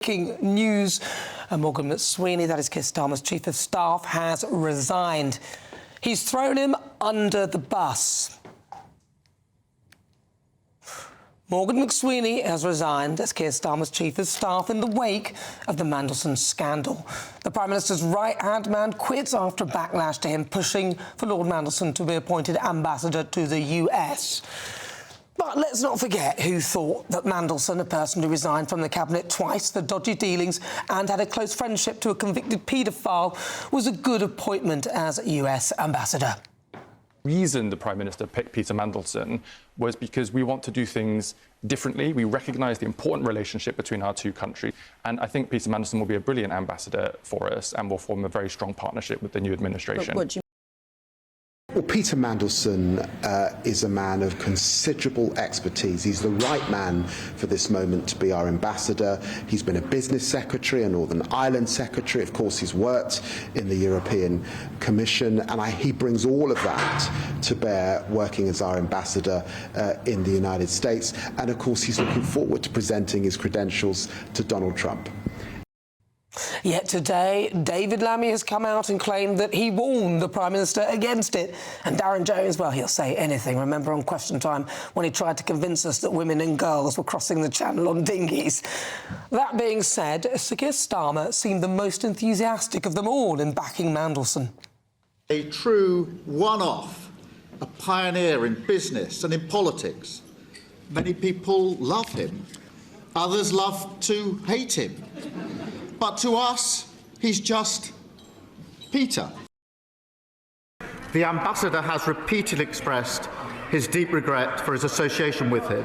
Breaking news, Morgan McSweeney, that is Keir Starmer's Chief of Staff, has resigned. He's thrown him under the bus. Morgan McSweeney has resigned as Keir Starmer's Chief of Staff in the wake of the Mandelson scandal. The Prime Minister's right-hand man quits after backlash to him pushing for Lord Mandelson to be appointed ambassador to the US. But let's not forget who thought that Mandelson, a person who resigned from the Cabinet twice for dodgy dealings and had a close friendship to a convicted paedophile, was a good appointment as US ambassador. The reason the Prime Minister picked Peter Mandelson was because we want to do things differently. We recognise the important relationship between our two countries, and I think Peter Mandelson will be a brilliant ambassador for us and will form a very strong partnership with the new administration. Well, Peter Mandelson is a man of considerable expertise. He's the right man for this moment to be our ambassador. He's been a business secretary, a Northern Ireland secretary. Of course, he's worked in the European Commission, and he brings all of that to bear working as our ambassador in the United States. And, of course, he's looking forward to presenting his credentials to Donald Trump. Yet today, David Lammy has come out and claimed that he warned the Prime Minister against it. And Darren Jones, well, he'll say anything. Remember on Question Time when he tried to convince us that women and girls were crossing the channel on dinghies. That being said, Sir Keir Starmer seemed the most enthusiastic of them all in backing Mandelson. A true one-off, a pioneer in business and in politics. Many people love him. Others love to hate him. But to us, he's just Peter. The ambassador has repeatedly expressed his deep regret for his association with him.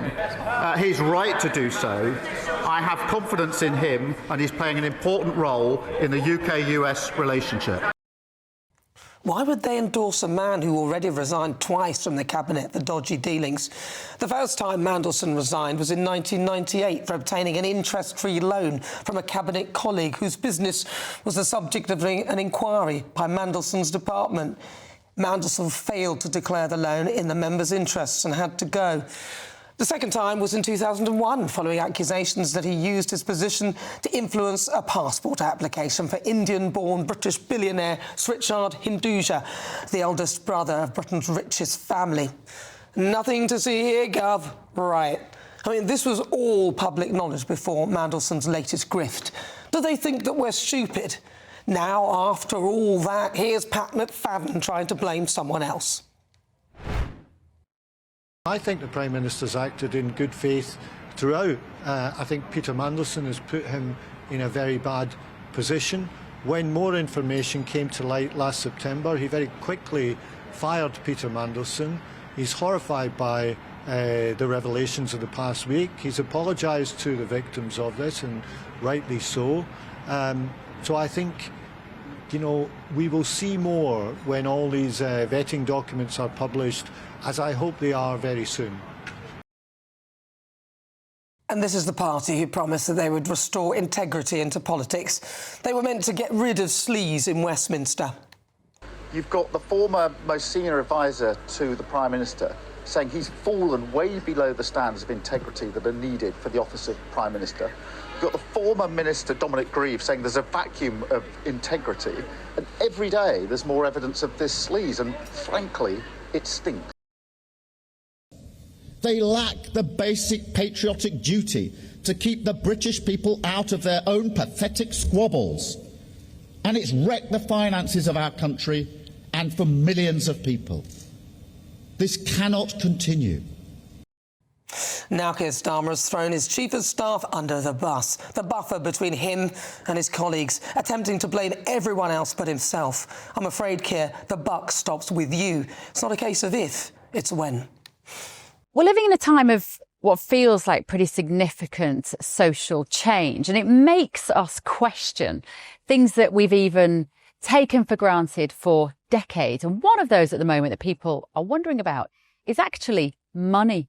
He's right to do so. I have confidence in him, and he's playing an important role in the UK-US relationship. Why would they endorse a man who already resigned twice from the Cabinet for dodgy dealings? The first time Mandelson resigned was in 1998 for obtaining an interest-free loan from a Cabinet colleague whose business was the subject of an inquiry by Mandelson's department. Mandelson failed to declare the loan in the member's interests and had to go. The second time was in 2001, following accusations that he used his position to influence a passport application for Indian-born British billionaire Srichard Hinduja, the eldest brother of Britain's richest family. Nothing to see here, Gov. Right. I mean, this was all public knowledge before Mandelson's latest grift. Do they think that we're stupid? Now, after all that, here's Pat McFadden trying to blame someone else. I think the Prime Minister's acted in good faith throughout. I think Peter Mandelson has put him in a very bad position. When more information came to light last September, he very quickly fired Peter Mandelson. He's horrified by the revelations of the past week. He's apologised to the victims of this, and rightly so. So I think, you know, we will see more when all these vetting documents are published, as I hope they are very soon. And this is the party who promised that they would restore integrity into politics. They were meant to get rid of sleaze in Westminster. You've got the former most senior advisor to the Prime Minister saying he's fallen way below the standards of integrity that are needed for the office of Prime Minister. You've got the former Minister, Dominic Grieve, saying there's a vacuum of integrity. And every day there's more evidence of this sleaze, and frankly, it stinks. They lack the basic patriotic duty to keep the British people out of their own pathetic squabbles. And it's wrecked the finances of our country and for millions of people. This cannot continue. Now Keir Starmer has thrown his Chief of Staff under the bus, the buffer between him and his colleagues, attempting to blame everyone else but himself. I'm afraid, Keir, the buck stops with you. It's not a case of if, it's when. We're living in a time of what feels like pretty significant social change, and it makes us question things that we've even taken for granted for decades. And one of those at the moment that people are wondering about is actually money.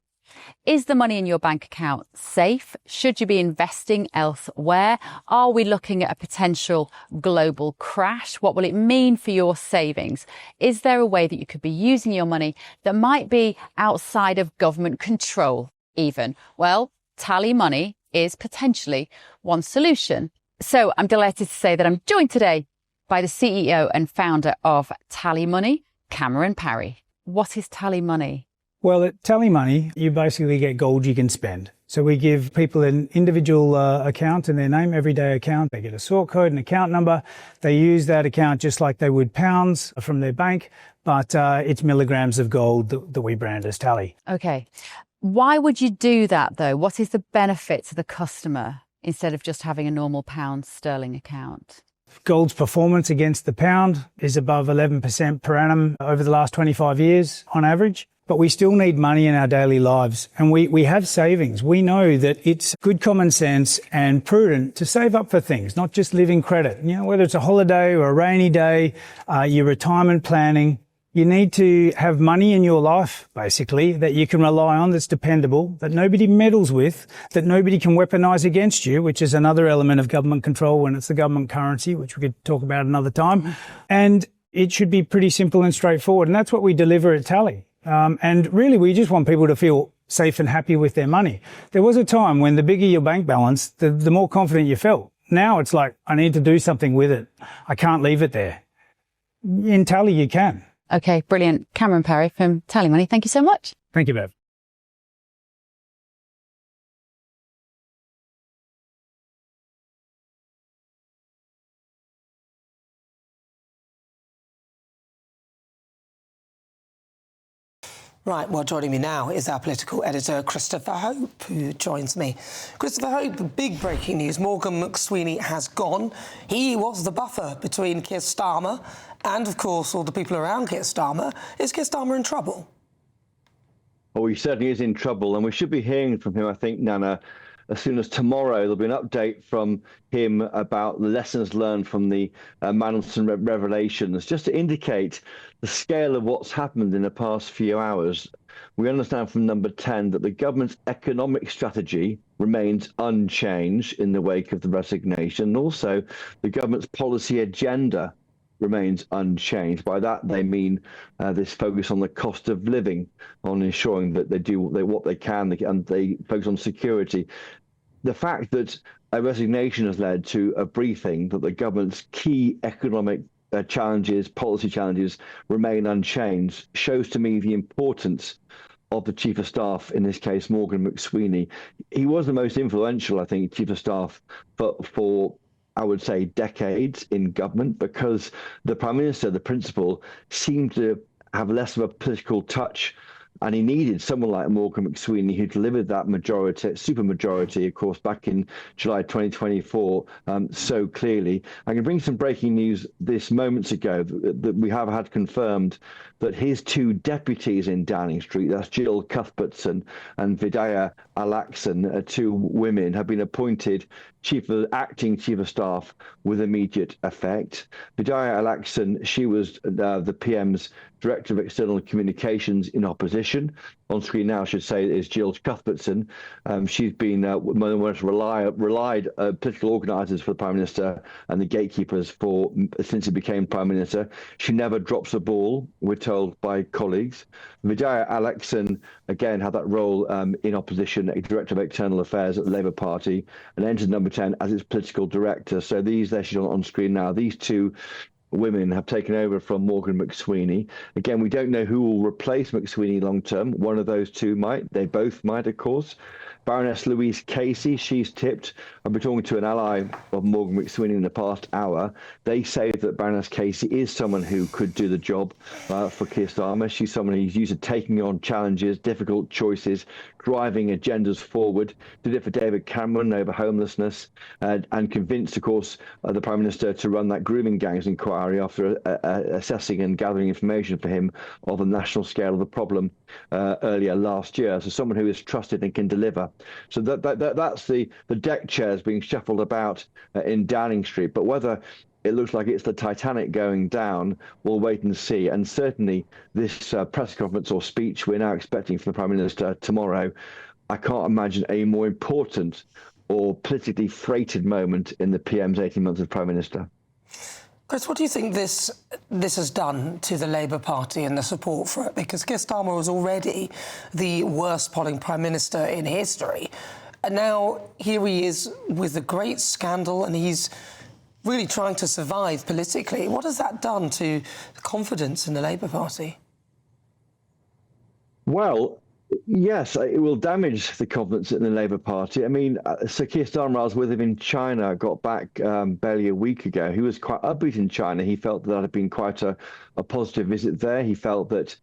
Is the money in your bank account safe? Should you be investing elsewhere? Are we looking at a potential global crash? What will it mean for your savings? Is there a way that you could be using your money that might be outside of government control even? Well, TallyMoney is potentially one solution. So I'm delighted to say that I'm joined today by the CEO and founder of TallyMoney, Cameron Parry. What is TallyMoney? Well, at TallyMoney, you basically get gold you can spend. So we give people an individual account in their name, everyday account. They get a sort code, an account number. They use that account just like they would pounds from their bank, but it's milligrams of gold that we brand as Tally. Okay. Why would you do that, though? What is the benefit to the customer instead of just having a normal pound sterling account? Gold's performance against the pound is above 11% per annum over the last 25 years on average. But we still need money in our daily lives, and we have savings. We know that it's good common sense and prudent to save up for things, not just living credit. You know, whether it's a holiday or a rainy day, your retirement planning, you need to have money in your life, basically, that you can rely on, that's dependable, that nobody meddles with, that nobody can weaponise against you, which is another element of government control when it's the government currency, which we could talk about another time. And it should be pretty simple and straightforward, and that's what we deliver at Tally. And really, we just want people to feel safe and happy with their money. There was a time when the bigger your bank balance, the more confident you felt. Now it's like, I need to do something with it. I can't leave it there. In Tally, you can. Okay, brilliant. Cameron Parry from TallyMoney, thank you so much. Thank you, Bev. Right, well, joining me now is our political editor, Christopher Hope, who joins me. Christopher Hope, big breaking news. Morgan McSweeney has gone. He was the buffer between Keir Starmer and, of course, all the people around Keir Starmer. Is Keir Starmer in trouble? Well, he certainly is in trouble, and we should be hearing from him, I think, Nana, as soon as tomorrow. There'll be an update from him about the lessons learned from the Mandelson revelations, just to indicate the scale of what's happened in the past few hours. We understand from number 10 that the government's economic strategy remains unchanged in the wake of the resignation. And also, the government's policy agenda remains unchanged. By that, they mean this focus on the cost of living, on ensuring that they do what they can, and they focus on security. The fact that a resignation has led to a briefing that the government's key economic challenges, policy challenges, remain unchanged shows to me the importance of the Chief of Staff, in this case, Morgan McSweeney. He was the most influential, I think, Chief of Staff for I would say, decades in government, because the Prime Minister, the principal, seemed to have less of a political touch, and he needed someone like Morgan McSweeney who delivered that majority, supermajority, of course, back in July 2024, so clearly. I can bring some breaking news this moments ago that we have had confirmed that his two deputies in Downing Street, that's Jill Cuthbertson and Vidhya Alakeson, two women, have been appointed acting Chief of Staff with immediate effect. Vidhya Alakeson, she was the PM's Director of External Communications in opposition. On screen now, I should say, is Jill Cuthbertson. She's been one of the most relied political organisers for the Prime Minister and the gatekeepers since he became Prime Minister. She never drops a ball, we're told by colleagues. Vidhya Alakeson, again, had that role in opposition, Director of External Affairs at the Labour Party, and entered number 10 as its political director. So she's on screen now. These two women have taken over from Morgan McSweeney. Again, we don't know who will replace McSweeney long term. One of those two might. They both might, of course. Baroness Louise Casey, she's tipped. I've been talking to an ally of Morgan McSweeney in the past hour. They say that Baroness Casey is someone who could do the job for Keir Starmer. She's someone who's used to taking on challenges, difficult choices, driving agendas forward. Did it for David Cameron over homelessness, and convinced, of course, the Prime Minister to run that grooming gangs inquiry after assessing and gathering information for him of the national scale of the problem earlier last year. So someone who is trusted and can deliver. So that's the deck chairs being shuffled about in Downing Street. But whether it looks like it's the Titanic going down, we'll wait and see. And certainly this press conference or speech we're now expecting from the Prime Minister tomorrow, I can't imagine a more important or politically freighted moment in the PM's 18 months as Prime Minister. Chris, what do you think this has done to the Labour Party and the support for it? Because Keir Starmer was already the worst polling Prime Minister in history. And now here he is with a great scandal, and he's really trying to survive politically. What has that done to the confidence in the Labour Party? Well, yes, it will damage the confidence in the Labour Party. I mean, Sir Keir Starmer, I was with him in China, got back barely a week ago. He was quite upbeat in China. He felt that had been quite a positive visit there. He felt that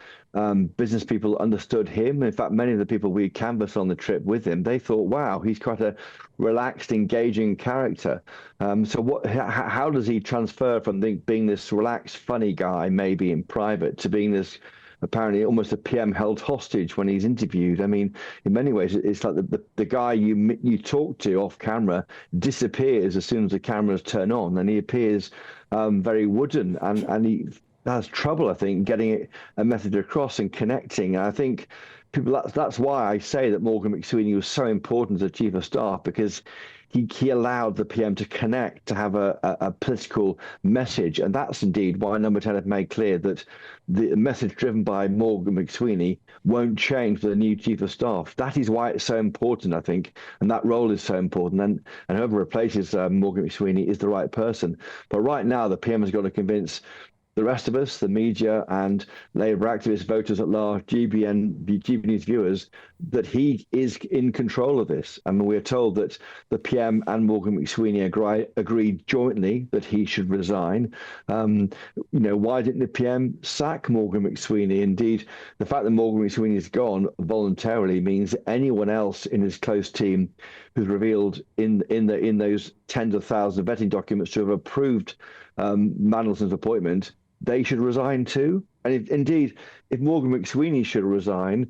business people understood him. In fact, many of the people we canvassed on the trip with him, they thought, wow, he's quite a relaxed, engaging character. So how does he transfer from being this relaxed, funny guy, maybe in private, to being this apparently almost a PM held hostage when he's interviewed? I mean, in many ways, it's like the guy you talk to off camera disappears as soon as the cameras turn on, and he appears very wooden, and he has trouble, I think, getting a message across and connecting. And I think people, that's why I say that Morgan McSweeney was so important as Chief of Staff, because he allowed the PM to connect, to have a political message. And that's indeed why Number 10 have made clear that the message driven by Morgan McSweeney won't change with the new Chief of Staff. That is why it's so important, I think, and that role is so important. And whoever replaces Morgan McSweeney is the right person. But right now, the PM has got to convince the rest of us, the media and Labour activist voters at large, GB News viewers, that he is in control of this. I mean, we're told that the PM and Morgan McSweeney agreed jointly that he should resign. Why didn't the PM sack Morgan McSweeney? Indeed, the fact that Morgan McSweeney is gone voluntarily means that anyone else in his close team who's revealed in those tens of thousands of vetting documents to have approved Mandelson's appointment, they should resign too. And indeed, if Morgan McSweeney should resign,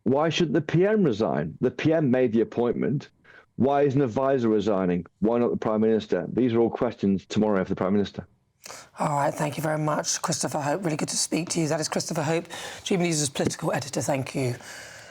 why shouldn't the PM resign? The PM made the appointment. Why is an advisor resigning? Why not the Prime Minister? These are all questions tomorrow for the Prime Minister. All right, thank you very much, Christopher Hope. Really good to speak to you. That is Christopher Hope, GB News' political editor. Thank you.